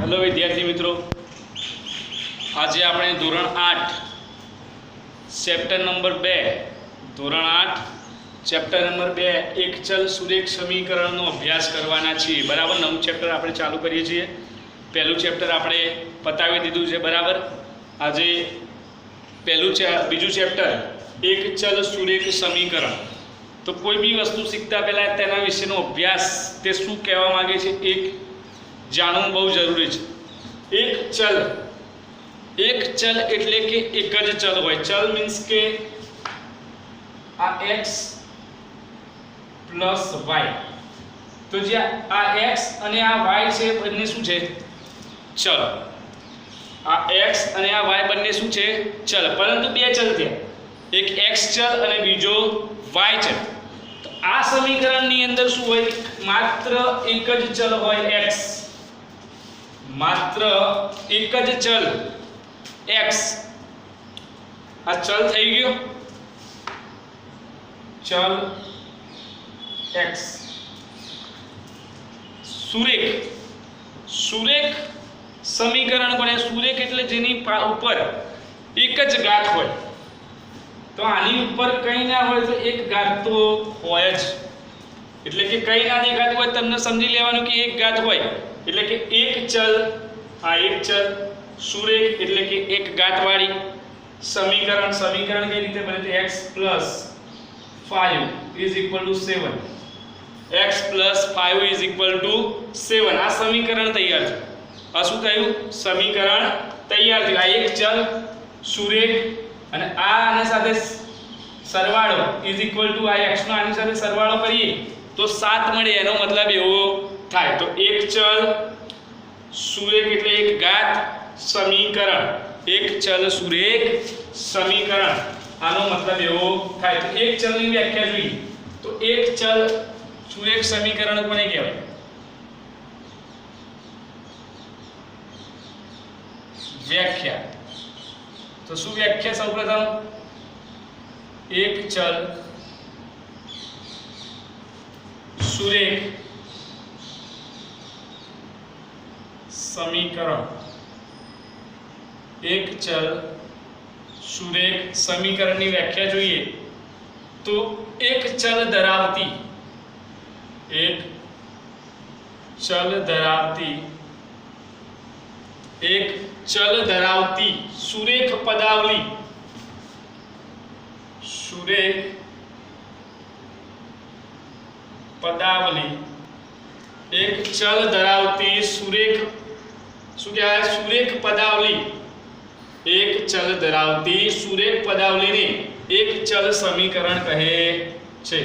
Hello વિદ્યાર્થી મિત્રો, આજે આપણે ધોરણ 8 ચેપ્ટર નંબર 2 ધોરણ 8 ચેપ્ટર નંબર 2 એક ચલ સુરેખ સમીકરણનો અભ્યાસ કરવાના છીએ. બરાબર, નવું ચેપ્ટર આપણે ચાલુ કરીએ છીએ. પહેલું ચેપ્ટર આપણે પતાવી દીધું છે. બરાબર, આજે બીજું ચેપ્ટર એક ચલ સુરેખ સમીકરણ. તો કોઈ બી વસ્તુ શીખતા પહેલાં તેના વિશેનો અભ્યાસ, તે શું કહેવા માંગે છે, એક જાણવું બહુ જરૂરી છે. એક ચલ એટલે કે એક જ ચલ હોય. ચલ મીન્સ કે આ x પ્લસ y. તો જે આ x અને આ y છે બંને શું છે? ચલ. આ x અને આ y બંને શું છે? ચલ. પરંતુ બે ચલ થયા, એક x ચલ અને બીજો y ચલ. તો આ સમીકરણની અંદર શું હોય? માત્ર એક જ ચલ હોય, x. માત્ર એક જ ચલ x. આ ચલ થઈ ગયો, ચલ x. સુરેખ સમીકરણ કોને? સુરેખ એટલે જેની ઉપર એક જ ઘાત હોય. તો આની ઉપર કંઈ ના હોય તો એક ઘાત તો હોય જ. એટલે કે કંઈ ના દેખાતું હોય તમને સમજી લેવાનું કે એક ઘાત હોય. એટલે કે એક ચલ, આ એક ચલ. સુરેખ એટલે કે એક ઘાતવાળી સમીકરણ. સમીકરણ કઈ રીતે બને? x + 5 = 7. x + 5 = 7. આ સમીકરણ તૈયાર છે. આ શું થયું? સમીકરણ તૈયાર થયું. આ એક ચલ સુરેખ અને આના સાથે સરવાળો = આ x નો આની સાથે સરવાળો કરીએ તો 7 મળે. એનો મતલબ એવો થાય. તો એક ચલ સુરેખ એટલે એક ઘાત સમીકરણ. એક ચલ સુરેખ સમીકરણ, આનો મતલબ એવો થાય. તો એક ચલની વ્યાખ્યા જોઈએ તો એક ચલ સુરેખ સમીકરણ કોને કહેવાય? વ્યાખ્યા. તો શું વ્યાખ્યા? સૌપ્રથમ એક ચલ સુરેખ સમીકરણ. એક ચલ સુરેખ સમીકરણની વ્યાખ્યા જોઈએ તો એક ચલ ધરાવતી સુરેખ પદાવલી. એક ચલ ધરાવતી સુરેખ શું કહેવાય? સુરેખ પદાવલી. એક ચલ ધરાવતી સુરેખ પદાવલીને એક ચલ સમીકરણ કહે છે.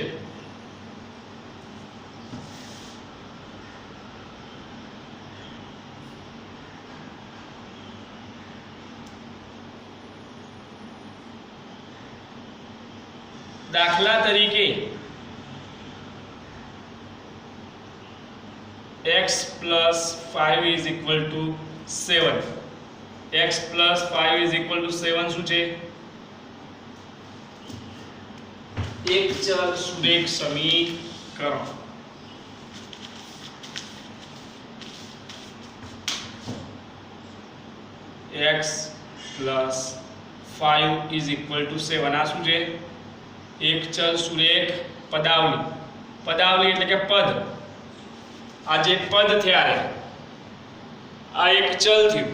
દાખલા તરીકે x + 5 = 7. x + 5 = 7 શું છે? એક ચલ સુરેખ સમીકરણ. x + 5 = 7. આ શું છે? એક ચલ સુરેખ પદાવલી. પદાવલી એટલે કે પદ. આ જે પદ થયા, આ એક ચલ થયું,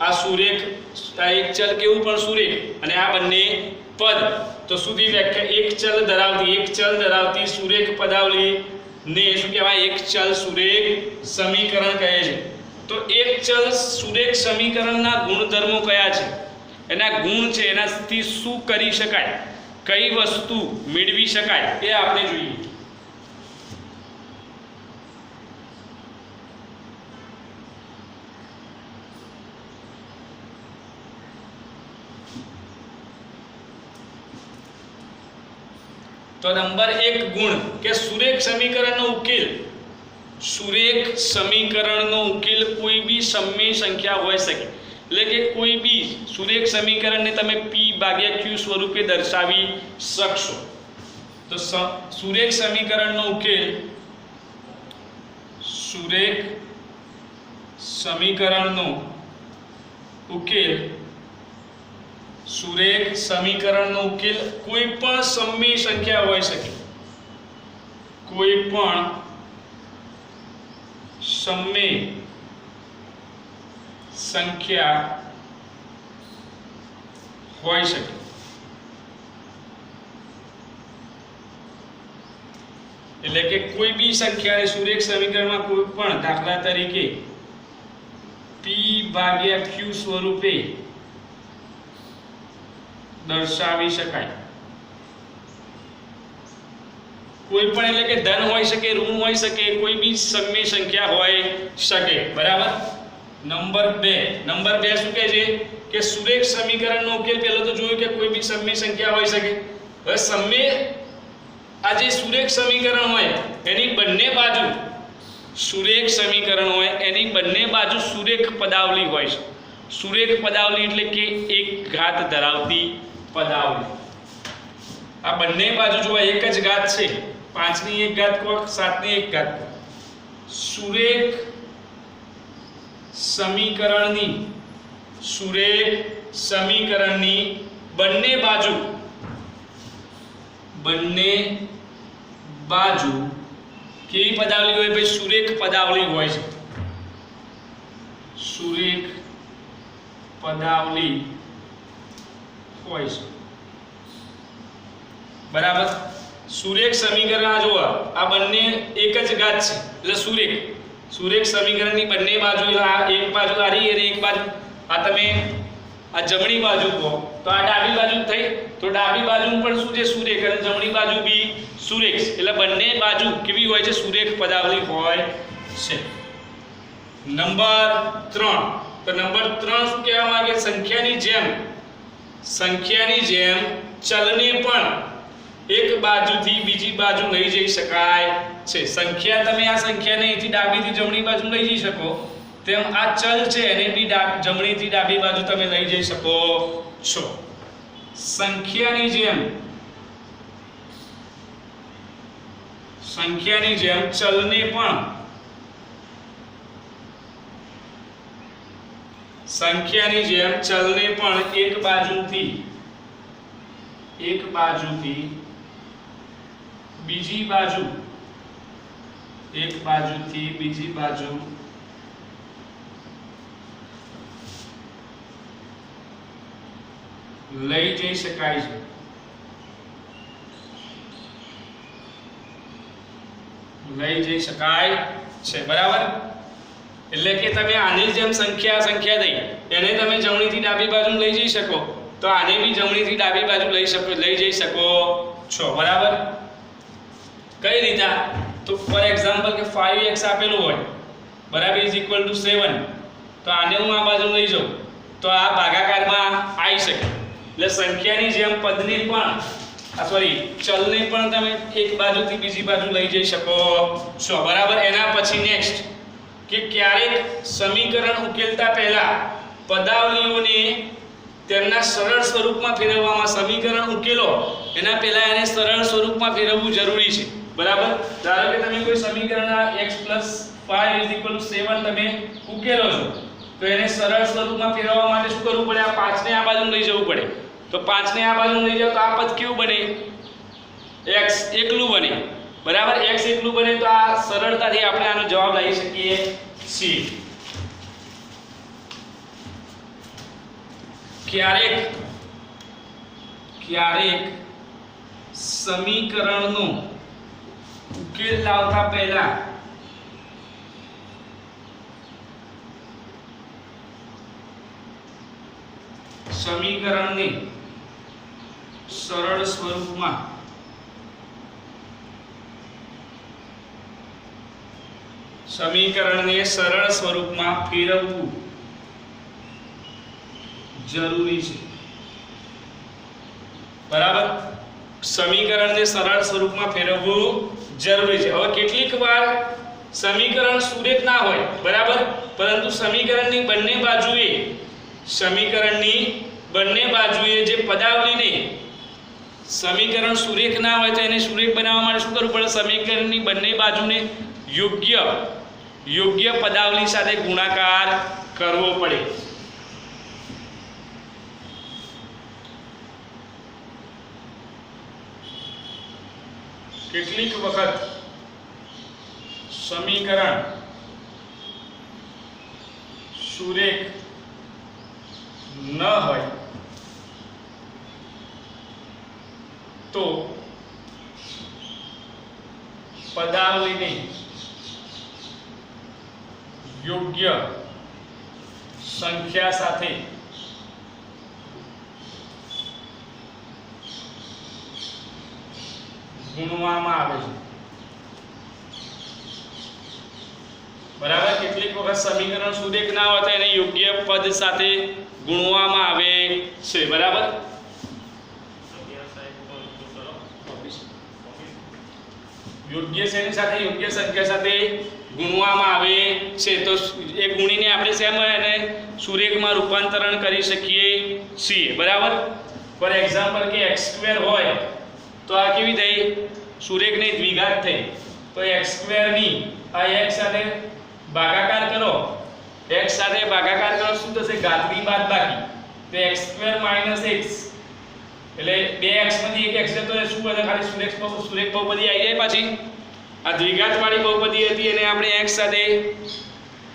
આ સુરેખ. આ એક ચલ કેવું પણ સુરેખ, અને આ બંને પદ. તો સુધી વ્યાખ્યા એક ચલ ધરાવતી સુરેખ પદાવલી ને શું કહેવાય? એક ચલ સુરેખ સમીકરણ કહે છે. તો એક ચલ સુરેખ સમીકરણના ગુણધર્મો કયા છે? એના ગુણ છે, એનાથી શું કરી શકાય, કઈ વસ્તુ મેળવી શકાય, એ આપણે જોઈએ. તો નંબર 1 ગુણ કે સુરેખ સમીકરણનો ઉકેલ. સુરેખ સમીકરણનો ઉકેલ કોઈ બી સમય સંખ્યા હોઈ શકે. એટલે કે કોઈ બી સુરેખ સમીકરણને તમે p/q સ્વરૂપે દર્શાવી શકશો. તો સુરેખ સમીકરણનો ઉકેલ સુરેખ સમીકરણનો ઉકેલ સુરેખ સમીકરણનો ઉકેલ કોઈ પણ સમય સંખ્યા હોઈ શકે, કોઈ પણ સમય સંખ્યા હોઈ શકે. એટલે કે કોઈ બી સંખ્યાને સુરેખ સમીકરણમાં કોઈ પણ દાખલા તરીકે p ભાગ્યા q સ્વરૂપે દર્શાવી શકાય. કોઈ પણ એટલે કે ધન હોઈ શકે, ઋણ હોઈ શકે, કોઈ બી સમય સંખ્યા હોઈ શકે. બરાબર. નંબર 2 શું કહે છે કે સુરેખ સમીકરણનો ઉકેલ પહેલો તો જોયું કે કોઈ બી સમય સંખ્યા હોઈ શકે. હવે સમય આ જે સુરેખ સમીકરણ હોય એની બંને બાજુ સુરેખ સમીકરણ હોય એની બંને બાજુ સુરેખ પદાવલી હોય છે. સુરેખ પદાવલી એટલે કે એક ઘાત ધરાવતી પદાવલી. આ બંને બાજુ જો એક જ ઘાત છે, 5 ની એક ઘાત કો 7 ની એક ઘાત, સુરેખ સમીકરણની બંને બાજુ કેવી પદાવલી હોય ભાઈ? સુરેખ પદાવલી હોય છે. સુરેખ પદાવલી હોય છે. બરાબર. સુરેખ સમીકરણ આ જુઓ, આ બંને એક જ ઘાત છે એટલે સુરેખ સમીકરણની બંને બાજુ, આ એક બાજુ આ રહી અને એક બાજુ આ તમે આ જમણી બાજુ કહો તો આ ડાબી બાજુ થઈ, તો ડાબી બાજુ પણ શું છે? સુરેખ, અને જમણી બાજુ બી સુરેખ. એટલે બંને બાજુ કેવી હોય છે? સુરેખ પદાવલી હોય છે. નંબર 3, તો નંબર 3 શું કહેવા માંગે? સંખ્યાની જેમ ચલને પણ એક બાજુથી બીજી બાજુ લઈ જઈ શકાય છે. સંખ્યા, તમે આ સંખ્યાને અહીંથી ડાબીથી જમણી બાજુ લઈ જઈ શકો, તેમ આ ચલ છે એને બી જમણીથી ડાબી બાજુ તમે લઈ જઈ શકો છો. સંખ્યાની જેમ ચલને પણ એક બાજુથી બીજી બાજુ લઈ જઈ શકાય છે. બરાબર. એટલે કે તમે આની જેમ સંખ્યા દઈ એને તમે જમણીથી ડાબી બાજુ લઈ જઈ શકો, તો આને બી જમણીથી ડાબી બાજુ લઈ જઈ શકો છો. બરાબર. કઈ રીતે? તો ફોર એક્ઝામ્પલ કે 5x આપેલું હોય, બરાબર, = 7, તો આને હું આ બાજુ લઈ જાઉં તો આ ભાગાકારમાં આવી શકે. એટલે સંખ્યાની જેમ પદને પણ ચલને પણ તમે એક બાજુથી બીજી બાજુ લઈ જઈ શકો છો. બરાબર. એના પછી નેક્સ્ટ કે ક્યારેક સમીકરણ ઉકેલતા પહેલા પદાવલીઓને તેમના સરળ સ્વરૂપમાં ફેરવવામાં, સમીકરણ ઉકેલો એના પહેલા એને સરળ સ્વરૂપમાં ફેરવવું જરૂરી છે. બરાબર. ધારો કે તમે કોઈ સમીકરણ x + 5 = 7 તમે ઉકેલો છો, તો એને સરળ સ્વરૂપમાં ફેરવવા માટે શું કરવું પડે? આ 5 ને આ બાજુ લઈ જવું પડે. તો 5 ને આ બાજુ લઈ જાવ તો આ પદ કેવું બને? x એકલું બને. બરાબર. x એકલું બને તો આ સરળતાથી આપણે આનો જવાબ લઈ શકીએ છીએ. ક્યારેક સમીકરણનો ઉકેલ લાવતા પહેલા સમીકરણને સરળ સ્વરૂપમાં ફેરવવું જરૂરી છે. બરાબર. સમીકરણને સરળ સ્વરૂપમાં ફેરવવું જરૂરી છે. હવે કેટલીક વાર સમીકરણ સુરેખ ના હોય, બરાબર, પરંતુ સમીકરણની બંને બાજુએ જે પદાવલીને સમીકરણ સુરેખ ના હોય તો એને સુરેખ બનાવવા માટે શું કરવું પડે? સમીકરણની બંને બાજુને યોગ્ય યોગ્ય પદાવલી સાથે ગુણાકાર કરવો પડે. કેટલીક વખત સમીકરણ સુરેખ ન હોય તો પદાવલીને યોગ્ય સંખ્યા સાથે ગુણવામાં આવે છે. બરાબર. કેટલીક વખત સમીકરણ સુરેખ ના હોય તો એને યોગ્ય પદ સાથે ગુણવામાં આવે છે. બરાબર. યોગ્ય શ્રેણી સાથે યોગ્ય સંખ્યા સાથે ગુણવામાં આવે છે તો એ ગુણીને આપણે શેમાં એને સુરેખમાં રૂપાંતરણ કરી શકીએ છીએ. બરાબર. ફોર એક્ઝામ્પલ કે x² હોય તો આ કેવી થઈ? સુરેખ નહીં, દ્વિઘાત થઈ. તો x² ની આ x સાથે ભાગાકાર કરો, x સાથે ભાગાકાર કરો શું થશે? ઘાતની બાદબાકી. તો x² - x એટલે 2x માંથી 1x જતો રહે. શું બને? ખાલી સુરેખ બહુપદી આવી જાય. પાછી આ દ્વિઘાત વાળી બહુપદી હતી એને આપણે x સાથે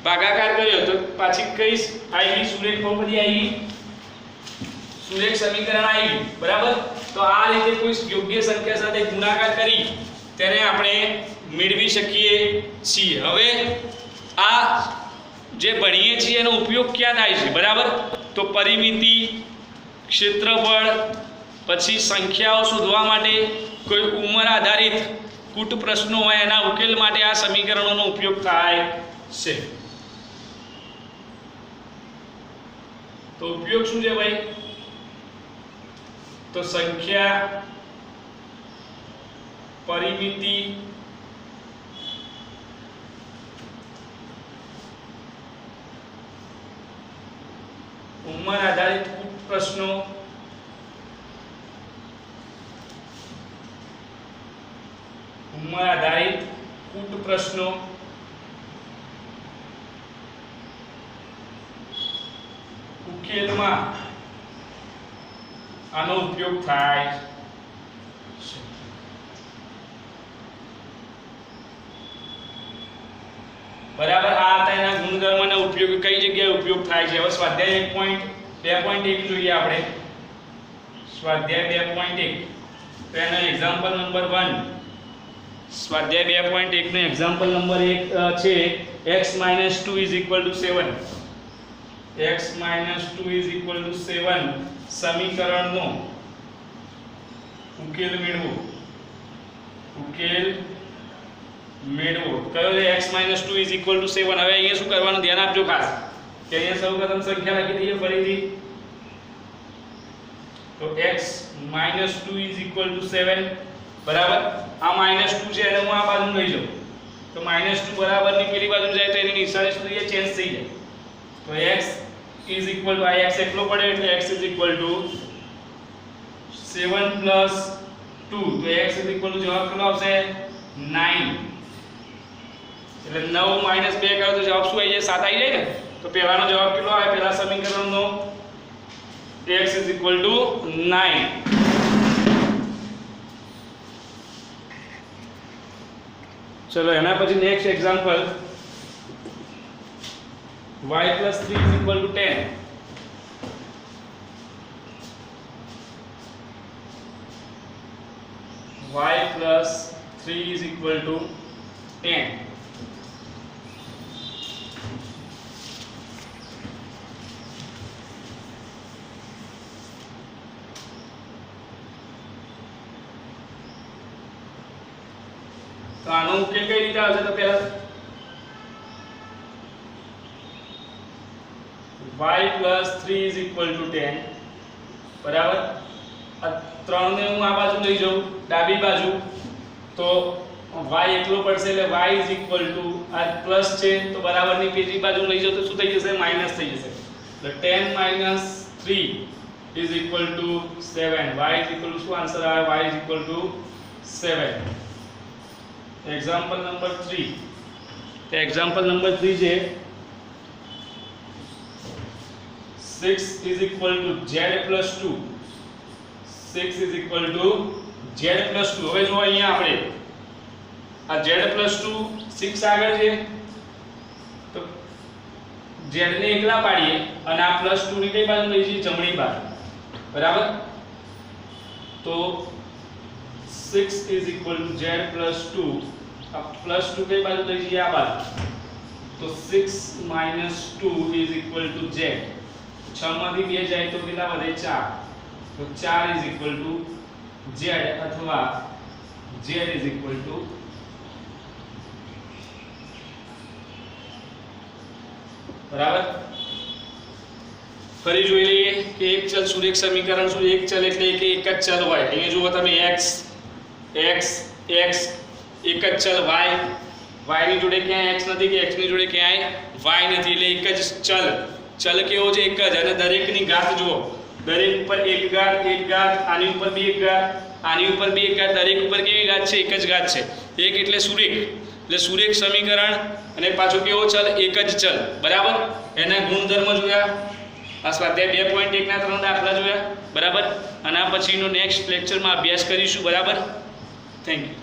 ભાગાકાર કર્યો તો પાછી કઈ આવી? સુરેખ બહુપદી આવી, સુરેખ સમીકરણ આવી. બરાબર. તો આ રીતે કોઈ યોગ્ય સંખ્યા સાથે ગુણાકાર કરી તેને આપણે મેળવી શકીએ છીએ. હવે આ જે ભણીએ છીએ એનો ઉપયોગ ક્યાં થાય છે? બરાબર. તો પરિમિતિ, ક્ષેત્રફળ, પછી સંખ્યાઓ શોધવા માટે, કોઈ ઉંમર આધારિત કૂટ પ્રશ્નો હોય એના ઉકેલ માટે આ સમીકરણોનો ઉપયોગ થાય છે. તો ઉપયોગ શું છે ભાઈ? તો સંખ્યા, પરિમિતિ, ઉંમર આધારિત કૂટ પ્રશ્નો, ઉકેલમાં આનો ઉપયોગ થાય છે. બરાબર. આ હતા એના ગુણધર્મોનો ઉપયોગ, કઈ જગ્યાએ ઉપયોગ થાય છે. હવે સ્વાધ્યાય 2.1 જોઈએ આપણે. સ્વાધ્યાય 2.1 તો એનો એક્ઝામ્પલ નંબર 1. સ્વાધ્યાય 2.1 નો એક્ઝામ્પલ નંબર 1 છે x - 2 = 7. x - 2 = 7 સમીકરણનો ઉકેલ મેળવો. કયો છે? x - 2 = 7. હવે અહીંયા શું કરવાનું? ધ્યાન આપજો ખાસ કે અહીંયા સૌપ્રથમ સંખ્યા લખી દઈએ ફરીથી. તો x - 2 = 7. બરાબર. આ -2 છે એને હું આ બાજુ લઈ જાઉં તો -2 બરાબર ની પેલી બાજુ જાય તો એની નિશાની શું થઈ જાય? ચેન્જ થઈ જાય. તો x = આ x એકલો પડે એટલે x = 7 + 2. તો x = જવાબ કેટલો આવશે? 9. એટલે 9 - 2 કરો તો જવાબ શું આવી જાય? 7 આવી જાય ને. તો પહેલાનો જવાબ કેટલો આવે? પહેલા સમીકરણનો x = 9. ચલો એના પછી નેક્સ્ટ એક્ઝામ્પલ y + 3 = 10. y + 3 = 10. તો આનો ઉકેલ કઈ રીતે આવશે? તો પહેલા y + 3 = 10. બરાબર. આ ત્રણને હું આ બાજુ લઈ જાઉં ડાબી બાજુ તો y એકલો પડશે એટલે y = આ પ્લસ છે તો બરાબરની બીજી બાજુ લઈ જાઉં તો શું થઈ જશે? માઈનસ થઈ જશે. એટલે 10 - 3 = 7. y = શું આન્સર આવે? y = 7. Example number 3. તો એક્ઝામ્પલ નંબર 3 છે 6 is equal to z plus 2. 6 is equal to z plus 2. હવે જો અહીંયા આપણે આ z plus 2 6 આગળ છે તો z ને એકલા પાડીએ અને આ plus 2 ની કઈ બાજુ લઈ જઈએ જમણી બાજુ બરાબર તો 6 is equal to z plus 2 આ plus 2 કઈ બાજુ લઈ જઈએ આ બાજુ તો 6 minus 2 is equal to z 6 માંથી 2 જાય તો કેટલા વધે 4 તો 4 is equal to z અથવા z is equal to બરાબર ફરી જોઈ લઈએ કે એક ચલ સુરેખ સમીકરણ શું એક ચલ એટલે કે એક જ ચલ હોય અહીંયા જુઓ તમે x x x એક જ ચલ y y ની જોડે ક્યાંય x નથી કે x ની જોડે ક્યાંય y નથી એટલે એક જ ચલ કેવો છે એક જ અને દરેકની ઘાત જુઓ દરેક ઉપર એક ઘાત આની ઉપર બે ઘાત આની ઉપર બે ઘાત દરેક ઉપર કેવી ઘાત છે એક જ ઘાત છે એક એટલે સુરેખ સમીકરણ અને પાછો કેવો ચલ એક જ ચલ બરાબર એના ગુણધર્મ જોયા આ સ્વાધ્યાય 2.1 ના 3 દાખલા જોયા બરાબર અને આ પછીનો નેક્સ્ટ લેક્ચરમાં અભ્યાસ કરીશું બરાબર થેન્ક યુ